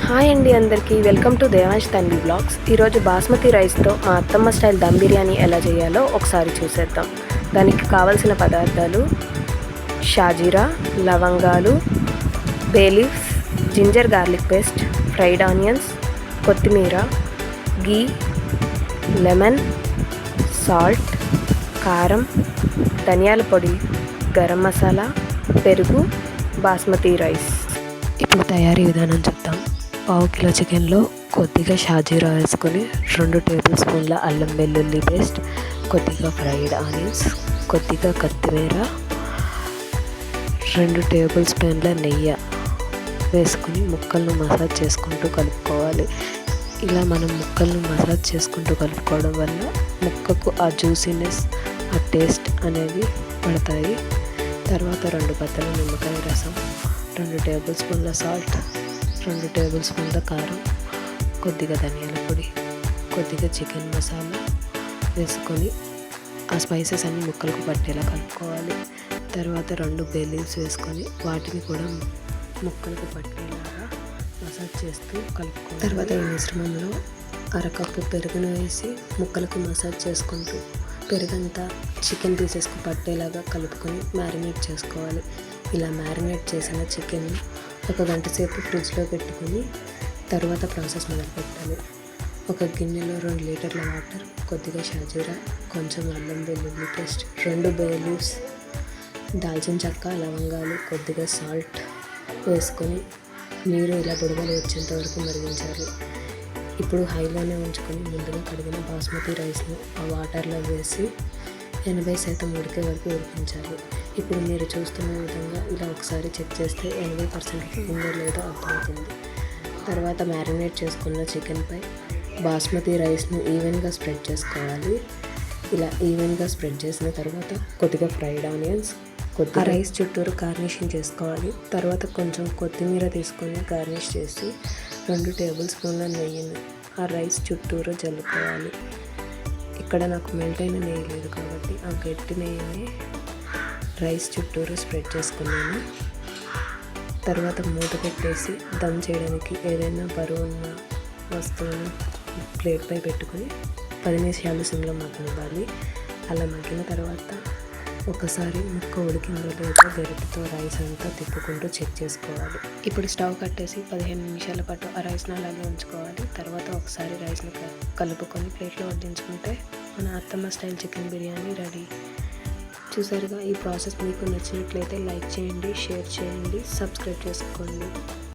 Hi అండి అందరికీ welcome to Devansh తండ్రి బ్లాగ్స్. ఈరోజు బాస్మతి రైస్తో మా అత్తమ్మ స్టైల్ దమ్ బిర్యానీ ఎలా చేయాలో ఒకసారి చూసేద్దాం. దానికి కావలసిన పదార్థాలు: షాజీరా, లవంగాలు, bay leaves, ginger garlic paste, fried onions, కొత్తిమీర, గీ, లెమన్, సాల్ట్, కారం, ధనియాల పొడి, గరం మసాలా, పెరుగు, బాస్మతి రైస్. ఇప్పుడు తయారీ విధానం చెప్తాం. పావు కిలో చికెన్లో కొద్దిగా షాజీరా వేసుకొని 2 టేబుల్ స్పూన్ల అల్లం వెల్లుల్లి పేస్ట్, కొద్దిగా ఫ్రైడ్ ఆనియన్స్, కొద్దిగా కొత్తిమీర, 2 టేబుల్ స్పూన్ల నెయ్యి వేసుకుని ముక్కలను మసాజ్ చేసుకుంటూ కలుపుకోవాలి. ఇలా మనం ముక్కలను మసాజ్ చేసుకుంటూ కలుపుకోవడం వల్ల ముక్కకు ఆ జ్యూసీనెస్, ఆ టేస్ట్ అనేవి పడతాయి. తర్వాత 2 బద్దల నిమ్మకాయ రసం, 2 టేబుల్ స్పూన్ల సాల్ట్, 2 టేబుల్ స్పూన్ల కారం, కొద్దిగా ధనియాల పొడి, కొద్దిగా చికెన్ మసాలా వేసుకొని ఆ స్పైసెస్ అన్ని ముక్కలకు పట్టేలా కలుపుకోవాలి. తర్వాత 2 బే లీవ్స్ వేసుకొని వాటిని కూడా ముక్కలకు పట్టేలాగా మసాజ్ చేస్తూ కలుపుకోవాలి. తర్వాత ఈ మిశ్రమంలో అరకప్పు పెరుగును వేసి ముక్కలకు మసాజ్ చేసుకుంటూ పెరుగంతా చికెన్ పీసెస్కు పట్టేలాగా కలుపుకొని మ్యారినేట్ చేసుకోవాలి. ఇలా మ్యారినేట్ చేసిన చికెన్ 1 గంట సేపు ఫ్రిడ్జ్లో పెట్టుకొని తర్వాత ప్రాసెస్ మొదలు పెట్టాలి. ఒక గిన్నెలో 2 లీటర్ల వాటర్, కొద్దిగా షాజీరా, కొంచెం అల్లం వెల్లుల్లి పేస్ట్, 2 బే లీవ్స్, దాల్చిన చెక్క, లవంగాలు, కొద్దిగా సాల్ట్ వేసుకొని నీరు ఇలా బుడగలు వచ్చేంత వరకు మరిగించాలి. ఇప్పుడు హైలోనే ఉంచుకొని ముందుగా కడిగిన బాస్మతి రైస్ను ఆ వాటర్లో వేసి 80% ఉడికే వరకు ఉడికించాలి. ఇప్పుడు మీరు చూస్తున్న విధంగా ఇలా ఒకసారి చెక్ చేస్తే 80% ఉడికిందో లేదో అర్థమవుతుంది. తర్వాత మ్యారినేట్ చేసుకున్న చికెన్పై బాస్మతి రైస్ను ఈవెన్గా స్ప్రెడ్ చేసుకోవాలి. ఇలా ఈవెన్గా స్ప్రెడ్ చేసిన తర్వాత కొద్దిగా ఫ్రైడ్ ఆనియన్స్, కొద్దిగా రైస్ చుట్టూరు గార్నిషింగ్ చేసుకోవాలి. తర్వాత కొంచెం కొత్తిమీర తీసుకొని గార్నిష్ చేసి 2 టేబుల్ స్పూన్ల నెయ్యిని ఆ రైస్ చుట్టూరు జల్లుకోవాలి. ఇక్కడ నాకు మెల్ట్ అయిన నెయ్యి లేదు కాబట్టి ఆ గట్టి నెయ్యిని రైస్ చుట్టూరు స్ప్రెడ్ చేసుకున్నాను. తర్వాత మూత పెట్టేసి దమ్ చేయడానికి ఏదైనా బరువున్న వస్తువుని ప్లేట్పై పెట్టుకొని 10 నిమిషాలు సిమ్లో మగ్గనివ్వాలి. అలా మగ్గిన తర్వాత ఒకసారి ముక్క ఉడికిందో లేదో గరిటెతో రైస్ అంతా తిప్పుకుంటూ చెక్ చేసుకోవాలి. ఇప్పుడు స్టవ్ కట్టేసి 15 నిమిషాల పాటు ఆ రైస్ని అలాగే ఉంచుకోవాలి. తర్వాత ఒకసారి రైస్ని కలుపుకొని ప్లేట్లో వడ్డించుకుంటే మన అత్తమ్మ స్టైల్ చికెన్ బిర్యానీ రెడీ. చూసారుగా, ఈ ప్రాసెస్ మీకు నచ్చినట్లయితే లైక్ చేయండి, షేర్ చేయండి, సబ్స్క్రైబ్ చేసుకోండి.